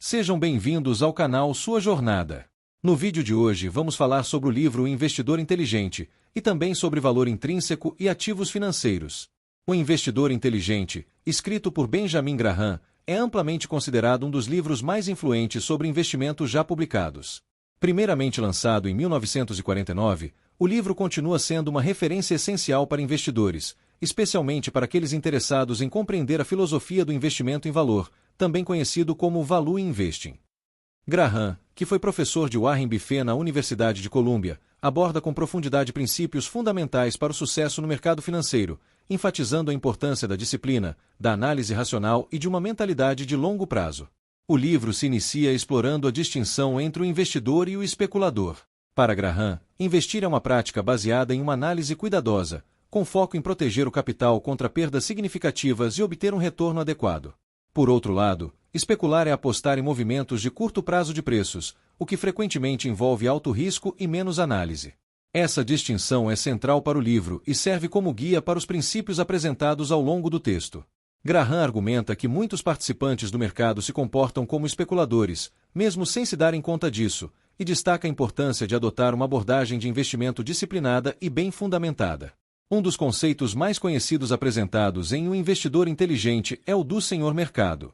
Sejam bem-vindos ao canal Sua Jornada. No vídeo de hoje vamos falar sobre o livro O Investidor Inteligente e também sobre valor intrínseco e ativos financeiros. O Investidor Inteligente, escrito por Benjamin Graham, é amplamente considerado um dos livros mais influentes sobre investimentos já publicados. Primeiramente lançado em 1949, o livro continua sendo uma referência essencial para investidores, especialmente para aqueles interessados em compreender a filosofia do investimento em valor, também conhecido como Value Investing. Graham, que foi professor de Warren Buffett na Universidade de Colômbia, aborda com profundidade princípios fundamentais para o sucesso no mercado financeiro, enfatizando a importância da disciplina, da análise racional e de uma mentalidade de longo prazo. O livro se inicia explorando a distinção entre o investidor e o especulador. Para Graham, investir é uma prática baseada em uma análise cuidadosa, com foco em proteger o capital contra perdas significativas e obter um retorno adequado. Por outro lado, especular é apostar em movimentos de curto prazo de preços, o que frequentemente envolve alto risco e menos análise. Essa distinção é central para o livro e serve como guia para os princípios apresentados ao longo do texto. Graham argumenta que muitos participantes do mercado se comportam como especuladores, mesmo sem se darem conta disso, e destaca a importância de adotar uma abordagem de investimento disciplinada e bem fundamentada. Um dos conceitos mais conhecidos apresentados em O Investidor Inteligente é o do Senhor Mercado.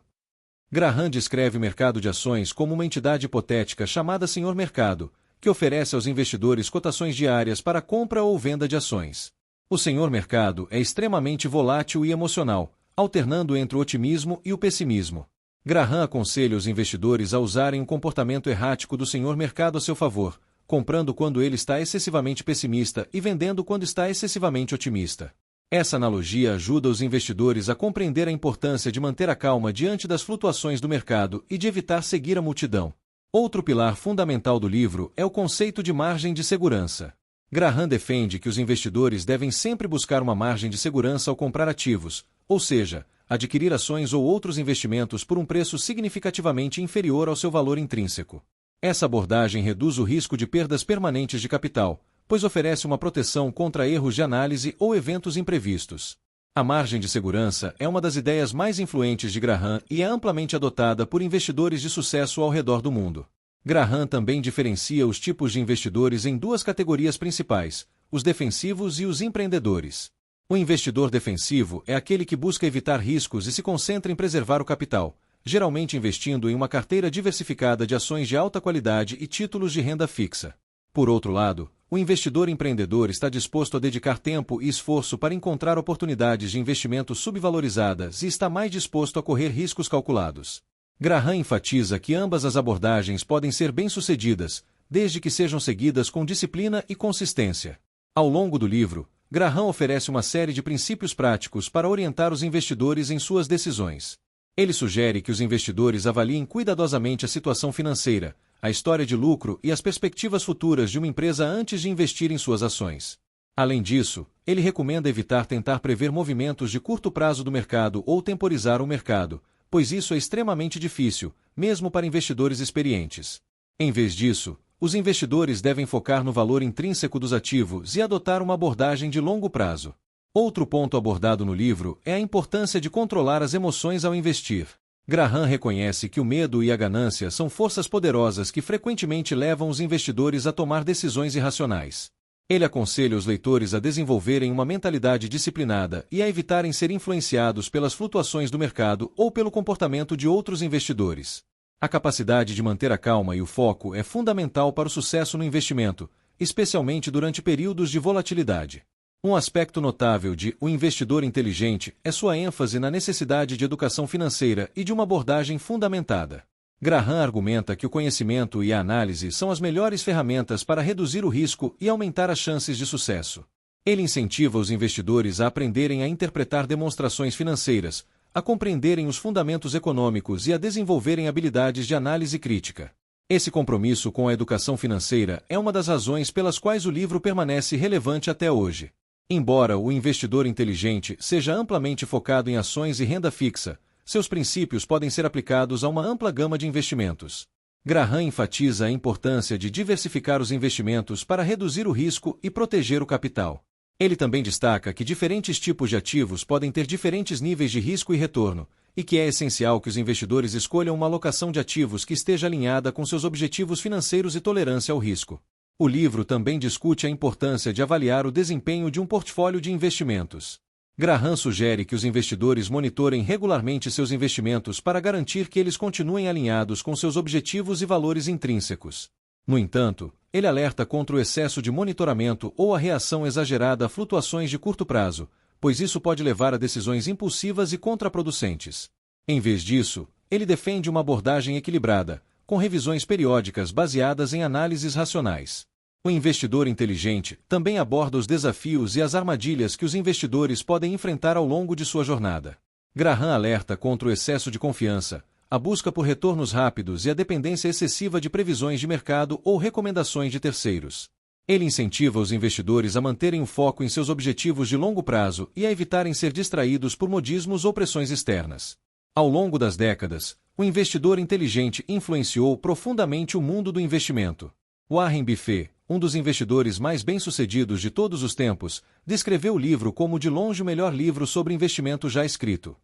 Graham descreve o mercado de ações como uma entidade hipotética chamada Senhor Mercado, que oferece aos investidores cotações diárias para compra ou venda de ações. O Senhor Mercado é extremamente volátil e emocional, alternando entre o otimismo e o pessimismo. Graham aconselha os investidores a usarem o comportamento errático do Senhor Mercado a seu favor, comprando quando ele está excessivamente pessimista e vendendo quando está excessivamente otimista. Essa analogia ajuda os investidores a compreender a importância de manter a calma diante das flutuações do mercado e de evitar seguir a multidão. Outro pilar fundamental do livro é o conceito de margem de segurança. Graham defende que os investidores devem sempre buscar uma margem de segurança ao comprar ativos, ou seja, adquirir ações ou outros investimentos por um preço significativamente inferior ao seu valor intrínseco. Essa abordagem reduz o risco de perdas permanentes de capital, pois oferece uma proteção contra erros de análise ou eventos imprevistos. A margem de segurança é uma das ideias mais influentes de Graham e é amplamente adotada por investidores de sucesso ao redor do mundo. Graham também diferencia os tipos de investidores em duas categorias principais, os defensivos e os empreendedores. O investidor defensivo é aquele que busca evitar riscos e se concentra em preservar o capital, geralmente investindo em uma carteira diversificada de ações de alta qualidade e títulos de renda fixa. Por outro lado, o investidor empreendedor está disposto a dedicar tempo e esforço para encontrar oportunidades de investimento subvalorizadas e está mais disposto a correr riscos calculados. Graham enfatiza que ambas as abordagens podem ser bem-sucedidas, desde que sejam seguidas com disciplina e consistência. Ao longo do livro, Graham oferece uma série de princípios práticos para orientar os investidores em suas decisões. Ele sugere que os investidores avaliem cuidadosamente a situação financeira, a história de lucro e as perspectivas futuras de uma empresa antes de investir em suas ações. Além disso, ele recomenda evitar tentar prever movimentos de curto prazo do mercado ou temporizar o mercado, pois isso é extremamente difícil, mesmo para investidores experientes. Em vez disso, os investidores devem focar no valor intrínseco dos ativos e adotar uma abordagem de longo prazo. Outro ponto abordado no livro é a importância de controlar as emoções ao investir. Graham reconhece que o medo e a ganância são forças poderosas que frequentemente levam os investidores a tomar decisões irracionais. Ele aconselha os leitores a desenvolverem uma mentalidade disciplinada e a evitarem ser influenciados pelas flutuações do mercado ou pelo comportamento de outros investidores. A capacidade de manter a calma e o foco é fundamental para o sucesso no investimento, especialmente durante períodos de volatilidade. Um aspecto notável de O Investidor Inteligente é sua ênfase na necessidade de educação financeira e de uma abordagem fundamentada. Graham argumenta que o conhecimento e a análise são as melhores ferramentas para reduzir o risco e aumentar as chances de sucesso. Ele incentiva os investidores a aprenderem a interpretar demonstrações financeiras, a compreenderem os fundamentos econômicos e a desenvolverem habilidades de análise crítica. Esse compromisso com a educação financeira é uma das razões pelas quais o livro permanece relevante até hoje. Embora O Investidor Inteligente seja amplamente focado em ações e renda fixa, seus princípios podem ser aplicados a uma ampla gama de investimentos. Graham enfatiza a importância de diversificar os investimentos para reduzir o risco e proteger o capital. Ele também destaca que diferentes tipos de ativos podem ter diferentes níveis de risco e retorno, e que é essencial que os investidores escolham uma alocação de ativos que esteja alinhada com seus objetivos financeiros e tolerância ao risco. O livro também discute a importância de avaliar o desempenho de um portfólio de investimentos. Graham sugere que os investidores monitorem regularmente seus investimentos para garantir que eles continuem alinhados com seus objetivos e valores intrínsecos. No entanto, ele alerta contra o excesso de monitoramento ou a reação exagerada a flutuações de curto prazo, pois isso pode levar a decisões impulsivas e contraproducentes. Em vez disso, ele defende uma abordagem equilibrada, com revisões periódicas baseadas em análises racionais. O investidor inteligente também aborda os desafios e as armadilhas que os investidores podem enfrentar ao longo de sua jornada. Graham alerta contra o excesso de confiança, a busca por retornos rápidos e a dependência excessiva de previsões de mercado ou recomendações de terceiros. Ele incentiva os investidores a manterem o foco em seus objetivos de longo prazo e a evitarem ser distraídos por modismos ou pressões externas. Ao longo das décadas, o investidor inteligente influenciou profundamente o mundo do investimento. Warren Buffett, um dos investidores mais bem-sucedidos de todos os tempos, descreveu o livro como de longe o melhor livro sobre investimento já escrito.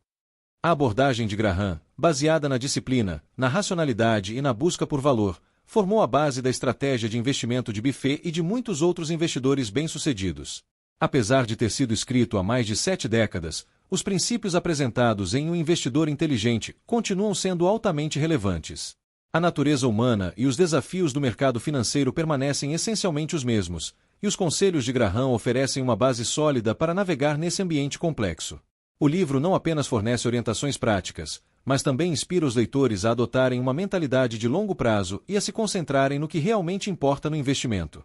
A abordagem de Graham, baseada na disciplina, na racionalidade e na busca por valor, formou a base da estratégia de investimento de Buffett e de muitos outros investidores bem-sucedidos. Apesar de ter sido escrito há mais de 7 décadas, os princípios apresentados em Um Investidor Inteligente continuam sendo altamente relevantes. A natureza humana e os desafios do mercado financeiro permanecem essencialmente os mesmos, e os conselhos de Graham oferecem uma base sólida para navegar nesse ambiente complexo. O livro não apenas fornece orientações práticas, mas também inspira os leitores a adotarem uma mentalidade de longo prazo e a se concentrarem no que realmente importa no investimento.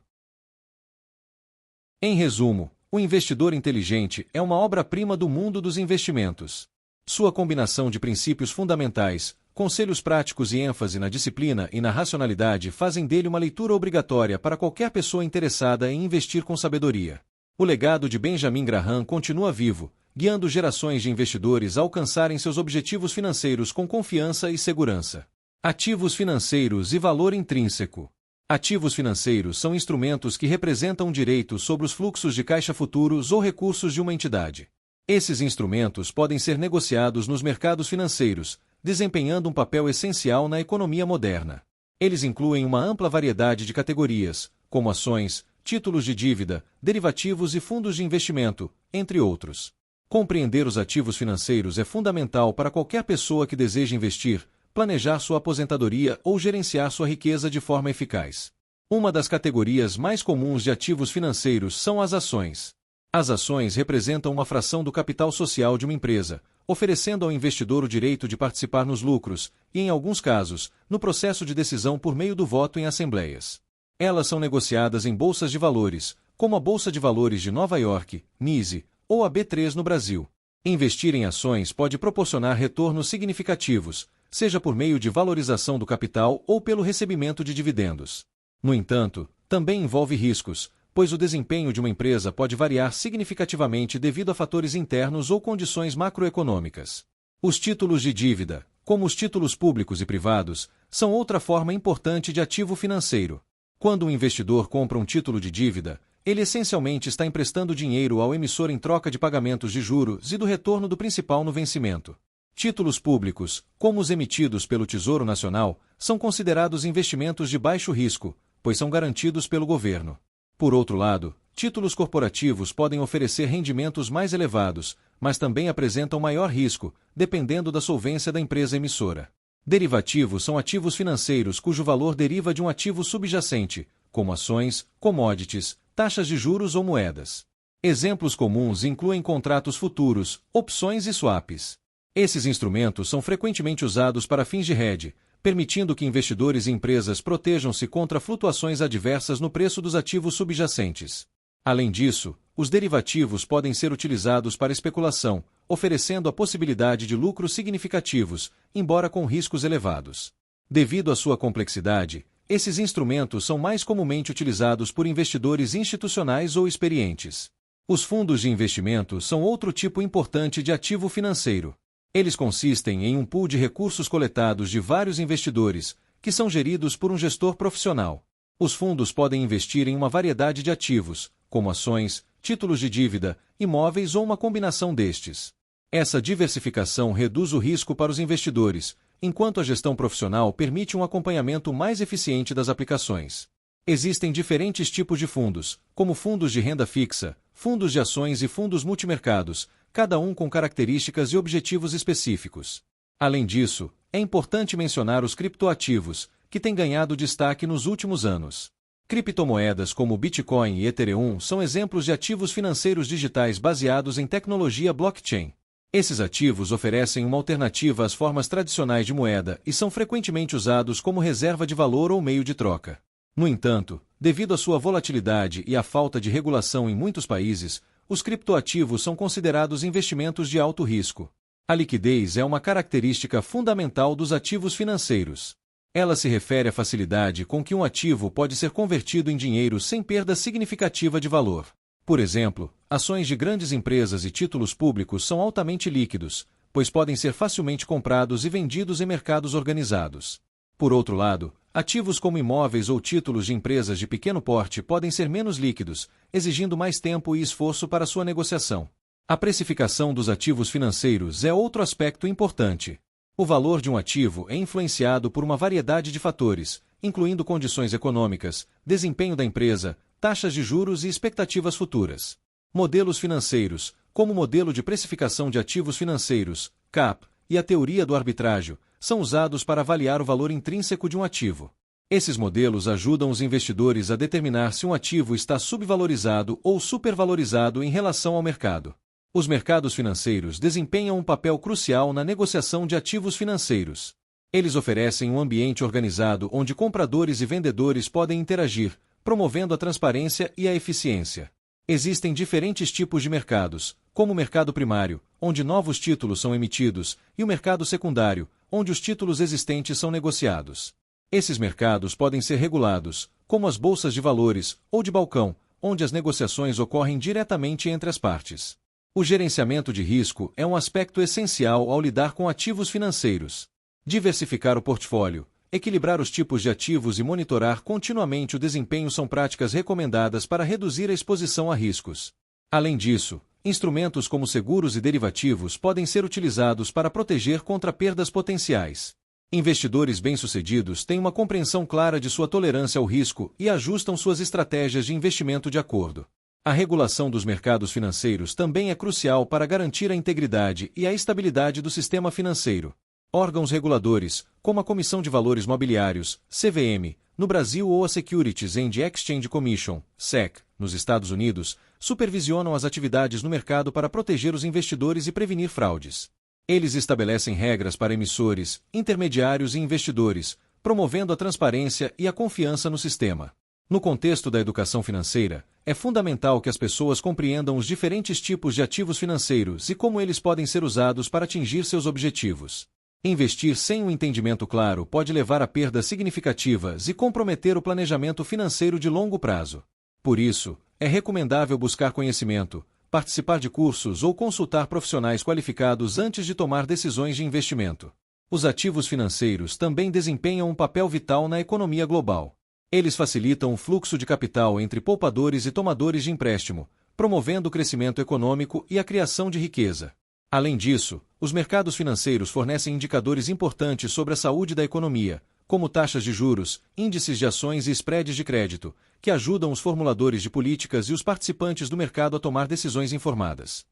Em resumo, O Investidor Inteligente é uma obra-prima do mundo dos investimentos. Sua combinação de princípios fundamentais, conselhos práticos e ênfase na disciplina e na racionalidade fazem dele uma leitura obrigatória para qualquer pessoa interessada em investir com sabedoria. O legado de Benjamin Graham continua vivo, guiando gerações de investidores a alcançarem seus objetivos financeiros com confiança e segurança. Ativos financeiros e valor intrínseco. Ativos financeiros são instrumentos que representam direitos sobre os fluxos de caixa futuros ou recursos de uma entidade. Esses instrumentos podem ser negociados nos mercados financeiros, desempenhando um papel essencial na economia moderna. Eles incluem uma ampla variedade de categorias, como ações, títulos de dívida, derivativos e fundos de investimento, entre outros. Compreender os ativos financeiros é fundamental para qualquer pessoa que deseja investir, planejar sua aposentadoria ou gerenciar sua riqueza de forma eficaz. Uma das categorias mais comuns de ativos financeiros são as ações. As ações representam uma fração do capital social de uma empresa, oferecendo ao investidor o direito de participar nos lucros e, em alguns casos, no processo de decisão por meio do voto em assembleias. Elas são negociadas em bolsas de valores, como a Bolsa de Valores de Nova York, NYSE, ou a B3 no Brasil. Investir em ações pode proporcionar retornos significativos, seja por meio de valorização do capital ou pelo recebimento de dividendos. No entanto, também envolve riscos, pois o desempenho de uma empresa pode variar significativamente devido a fatores internos ou condições macroeconômicas. Os títulos de dívida, como os títulos públicos e privados, são outra forma importante de ativo financeiro. Quando um investidor compra um título de dívida, ele essencialmente está emprestando dinheiro ao emissor em troca de pagamentos de juros e do retorno do principal no vencimento. Títulos públicos, como os emitidos pelo Tesouro Nacional, são considerados investimentos de baixo risco, pois são garantidos pelo governo. Por outro lado, títulos corporativos podem oferecer rendimentos mais elevados, mas também apresentam maior risco, dependendo da solvência da empresa emissora. Derivativos são ativos financeiros cujo valor deriva de um ativo subjacente, como ações, commodities, taxas de juros ou moedas. Exemplos comuns incluem contratos futuros, opções e swaps. Esses instrumentos são frequentemente usados para fins de hedge, permitindo que investidores e empresas protejam-se contra flutuações adversas no preço dos ativos subjacentes. Além disso, os derivativos podem ser utilizados para especulação, oferecendo a possibilidade de lucros significativos, embora com riscos elevados. Devido à sua complexidade, esses instrumentos são mais comumente utilizados por investidores institucionais ou experientes. Os fundos de investimento são outro tipo importante de ativo financeiro. Eles consistem em um pool de recursos coletados de vários investidores, que são geridos por um gestor profissional. Os fundos podem investir em uma variedade de ativos, como ações, títulos de dívida, imóveis ou uma combinação destes. Essa diversificação reduz o risco para os investidores, enquanto a gestão profissional permite um acompanhamento mais eficiente das aplicações. Existem diferentes tipos de fundos, como fundos de renda fixa, fundos de ações e fundos multimercados, cada um com características e objetivos específicos. Além disso, é importante mencionar os criptoativos, que têm ganhado destaque nos últimos anos. Criptomoedas como Bitcoin e Ethereum são exemplos de ativos financeiros digitais baseados em tecnologia blockchain. Esses ativos oferecem uma alternativa às formas tradicionais de moeda e são frequentemente usados como reserva de valor ou meio de troca. No entanto, devido à sua volatilidade e à falta de regulação em muitos países, os criptoativos são considerados investimentos de alto risco. A liquidez é uma característica fundamental dos ativos financeiros. Ela se refere à facilidade com que um ativo pode ser convertido em dinheiro sem perda significativa de valor. Por exemplo, ações de grandes empresas e títulos públicos são altamente líquidos, pois podem ser facilmente comprados e vendidos em mercados organizados. Por outro lado, ativos como imóveis ou títulos de empresas de pequeno porte podem ser menos líquidos, exigindo mais tempo e esforço para sua negociação. A precificação dos ativos financeiros é outro aspecto importante. O valor de um ativo é influenciado por uma variedade de fatores, incluindo condições econômicas, desempenho da empresa, taxas de juros e expectativas futuras. Modelos financeiros, como o modelo de precificação de ativos financeiros, CAP, e a teoria do arbitrágio, são usados para avaliar o valor intrínseco de um ativo. Esses modelos ajudam os investidores a determinar se um ativo está subvalorizado ou supervalorizado em relação ao mercado. Os mercados financeiros desempenham um papel crucial na negociação de ativos financeiros. Eles oferecem um ambiente organizado onde compradores e vendedores podem interagir, promovendo a transparência e a eficiência. Existem diferentes tipos de mercados, como o mercado primário, onde novos títulos são emitidos, e o mercado secundário, onde os títulos existentes são negociados. Esses mercados podem ser regulados, como as bolsas de valores, ou de balcão, onde as negociações ocorrem diretamente entre as partes. O gerenciamento de risco é um aspecto essencial ao lidar com ativos financeiros. Diversificar o portfólio, equilibrar os tipos de ativos e monitorar continuamente o desempenho são práticas recomendadas para reduzir a exposição a riscos. Além disso, instrumentos como seguros e derivativos podem ser utilizados para proteger contra perdas potenciais. Investidores bem-sucedidos têm uma compreensão clara de sua tolerância ao risco e ajustam suas estratégias de investimento de acordo. A regulação dos mercados financeiros também é crucial para garantir a integridade e a estabilidade do sistema financeiro. Órgãos reguladores, como a Comissão de Valores Mobiliários, CVM, no Brasil ou a Securities and Exchange Commission, SEC, nos Estados Unidos, supervisionam as atividades no mercado para proteger os investidores e prevenir fraudes. Eles estabelecem regras para emissores, intermediários e investidores, promovendo a transparência e a confiança no sistema. No contexto da educação financeira, é fundamental que as pessoas compreendam os diferentes tipos de ativos financeiros e como eles podem ser usados para atingir seus objetivos. Investir sem um entendimento claro pode levar a perdas significativas e comprometer o planejamento financeiro de longo prazo. Por isso, é recomendável buscar conhecimento, participar de cursos ou consultar profissionais qualificados antes de tomar decisões de investimento. Os ativos financeiros também desempenham um papel vital na economia global. Eles facilitam o fluxo de capital entre poupadores e tomadores de empréstimo, promovendo o crescimento econômico e a criação de riqueza. Além disso, os mercados financeiros fornecem indicadores importantes sobre a saúde da economia, como taxas de juros, índices de ações e spreads de crédito, que ajudam os formuladores de políticas e os participantes do mercado a tomar decisões informadas.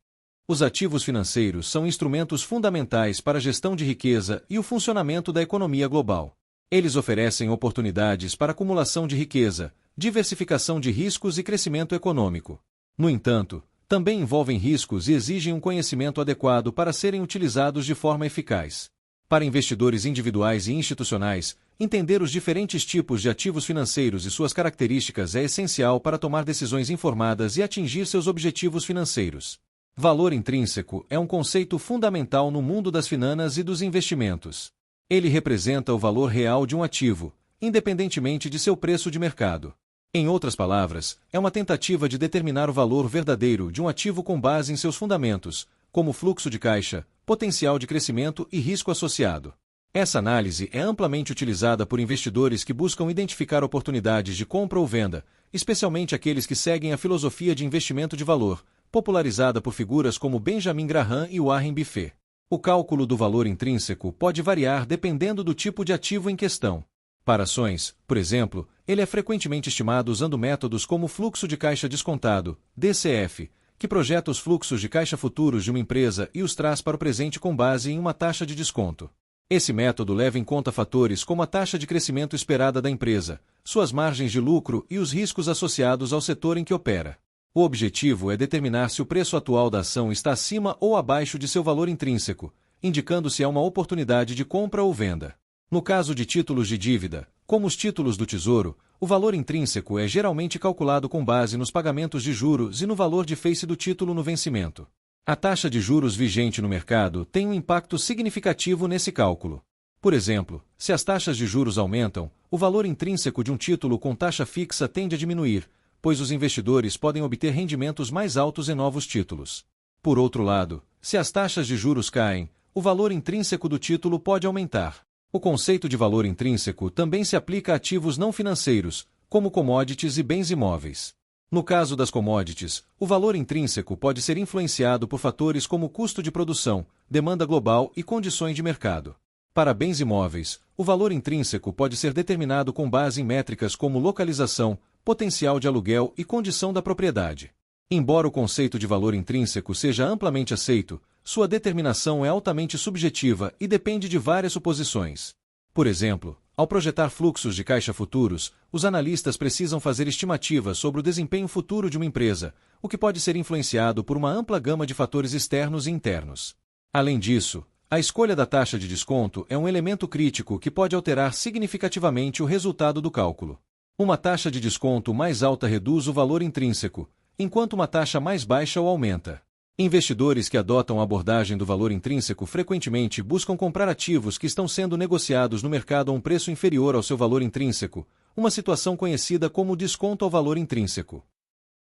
Os ativos financeiros são instrumentos fundamentais para a gestão de riqueza e o funcionamento da economia global. Eles oferecem oportunidades para acumulação de riqueza, diversificação de riscos e crescimento econômico. No entanto, também envolvem riscos e exigem um conhecimento adequado para serem utilizados de forma eficaz. Para investidores individuais e institucionais, entender os diferentes tipos de ativos financeiros e suas características é essencial para tomar decisões informadas e atingir seus objetivos financeiros. Valor intrínseco é um conceito fundamental no mundo das finanças e dos investimentos. Ele representa o valor real de um ativo, independentemente de seu preço de mercado. Em outras palavras, é uma tentativa de determinar o valor verdadeiro de um ativo com base em seus fundamentos, como fluxo de caixa, potencial de crescimento e risco associado. Essa análise é amplamente utilizada por investidores que buscam identificar oportunidades de compra ou venda, especialmente aqueles que seguem a filosofia de investimento de valor, popularizada por figuras como Benjamin Graham e Warren Buffett. O cálculo do valor intrínseco pode variar dependendo do tipo de ativo em questão. Para ações, por exemplo, ele é frequentemente estimado usando métodos como o fluxo de caixa descontado, DCF, que projeta os fluxos de caixa futuros de uma empresa e os traz para o presente com base em uma taxa de desconto. Esse método leva em conta fatores como a taxa de crescimento esperada da empresa, suas margens de lucro e os riscos associados ao setor em que opera. O objetivo é determinar se o preço atual da ação está acima ou abaixo de seu valor intrínseco, indicando se há uma oportunidade de compra ou venda. No caso de títulos de dívida, como os títulos do Tesouro, o valor intrínseco é geralmente calculado com base nos pagamentos de juros e no valor de face do título no vencimento. A taxa de juros vigente no mercado tem um impacto significativo nesse cálculo. Por exemplo, se as taxas de juros aumentam, o valor intrínseco de um título com taxa fixa tende a diminuir, pois os investidores podem obter rendimentos mais altos em novos títulos. Por outro lado, se as taxas de juros caem, o valor intrínseco do título pode aumentar. O conceito de valor intrínseco também se aplica a ativos não financeiros, como commodities e bens imóveis. No caso das commodities, o valor intrínseco pode ser influenciado por fatores como custo de produção, demanda global e condições de mercado. Para bens imóveis, o valor intrínseco pode ser determinado com base em métricas como localização, potencial de aluguel e condição da propriedade. Embora o conceito de valor intrínseco seja amplamente aceito, sua determinação é altamente subjetiva e depende de várias suposições. Por exemplo, ao projetar fluxos de caixa futuros, os analistas precisam fazer estimativas sobre o desempenho futuro de uma empresa, o que pode ser influenciado por uma ampla gama de fatores externos e internos. Além disso, a escolha da taxa de desconto é um elemento crítico que pode alterar significativamente o resultado do cálculo. Uma taxa de desconto mais alta reduz o valor intrínseco, enquanto uma taxa mais baixa o aumenta. Investidores que adotam a abordagem do valor intrínseco frequentemente buscam comprar ativos que estão sendo negociados no mercado a um preço inferior ao seu valor intrínseco, uma situação conhecida como desconto ao valor intrínseco.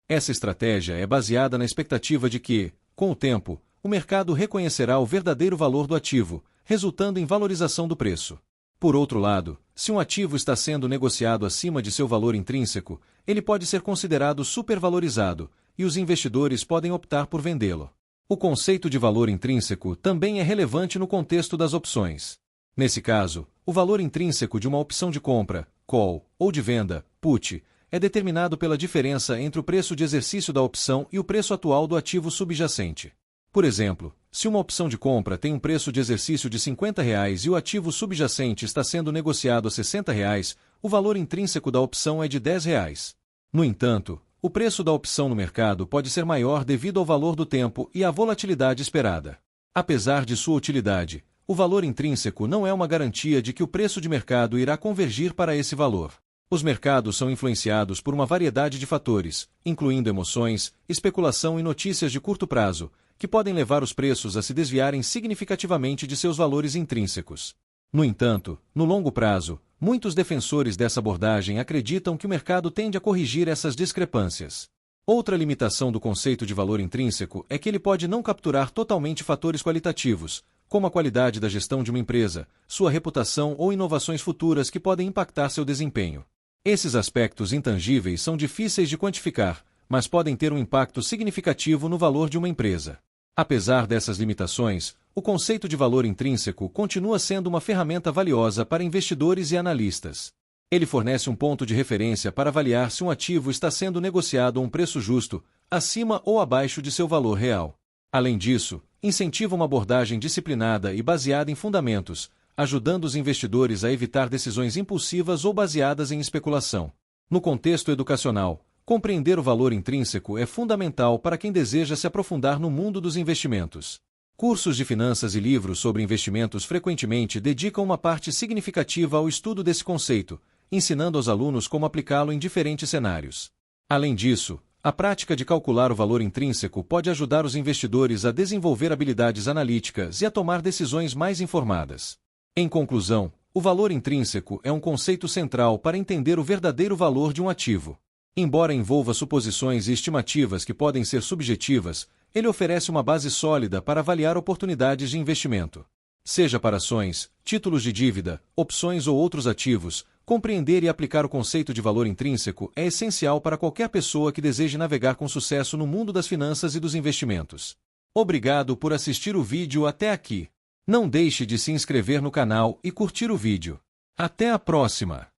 Essa estratégia é baseada na expectativa de que, com o tempo, o mercado reconhecerá o verdadeiro valor do ativo, resultando em valorização do preço. Por outro lado, se um ativo está sendo negociado acima de seu valor intrínseco, ele pode ser considerado supervalorizado, e os investidores podem optar por vendê-lo. O conceito de valor intrínseco também é relevante no contexto das opções. Nesse caso, o valor intrínseco de uma opção de compra, call, ou de venda, put, é determinado pela diferença entre o preço de exercício da opção e o preço atual do ativo subjacente. Por exemplo, se uma opção de compra tem um preço de exercício de R$ 50 e o ativo subjacente está sendo negociado a R$ 60, o valor intrínseco da opção é de R$ 10. No entanto, o preço da opção no mercado pode ser maior devido ao valor do tempo e à volatilidade esperada. Apesar de sua utilidade, o valor intrínseco não é uma garantia de que o preço de mercado irá convergir para esse valor. Os mercados são influenciados por uma variedade de fatores, incluindo emoções, especulação e notícias de curto prazo, que podem levar os preços a se desviarem significativamente de seus valores intrínsecos. No entanto, no longo prazo, muitos defensores dessa abordagem acreditam que o mercado tende a corrigir essas discrepâncias. Outra limitação do conceito de valor intrínseco é que ele pode não capturar totalmente fatores qualitativos, como a qualidade da gestão de uma empresa, sua reputação ou inovações futuras que podem impactar seu desempenho. Esses aspectos intangíveis são difíceis de quantificar, mas podem ter um impacto significativo no valor de uma empresa. Apesar dessas limitações, o conceito de valor intrínseco continua sendo uma ferramenta valiosa para investidores e analistas. Ele fornece um ponto de referência para avaliar se um ativo está sendo negociado a um preço justo, acima ou abaixo de seu valor real. Além disso, incentiva uma abordagem disciplinada e baseada em fundamentos, ajudando os investidores a evitar decisões impulsivas ou baseadas em especulação. No contexto educacional, compreender o valor intrínseco é fundamental para quem deseja se aprofundar no mundo dos investimentos. Cursos de finanças e livros sobre investimentos frequentemente dedicam uma parte significativa ao estudo desse conceito, ensinando aos alunos como aplicá-lo em diferentes cenários. Além disso, a prática de calcular o valor intrínseco pode ajudar os investidores a desenvolver habilidades analíticas e a tomar decisões mais informadas. Em conclusão, o valor intrínseco é um conceito central para entender o verdadeiro valor de um ativo. Embora envolva suposições e estimativas que podem ser subjetivas, ele oferece uma base sólida para avaliar oportunidades de investimento. Seja para ações, títulos de dívida, opções ou outros ativos, compreender e aplicar o conceito de valor intrínseco é essencial para qualquer pessoa que deseje navegar com sucesso no mundo das finanças e dos investimentos. Obrigado por assistir o vídeo até aqui. Não deixe de se inscrever no canal e curtir o vídeo. Até a próxima!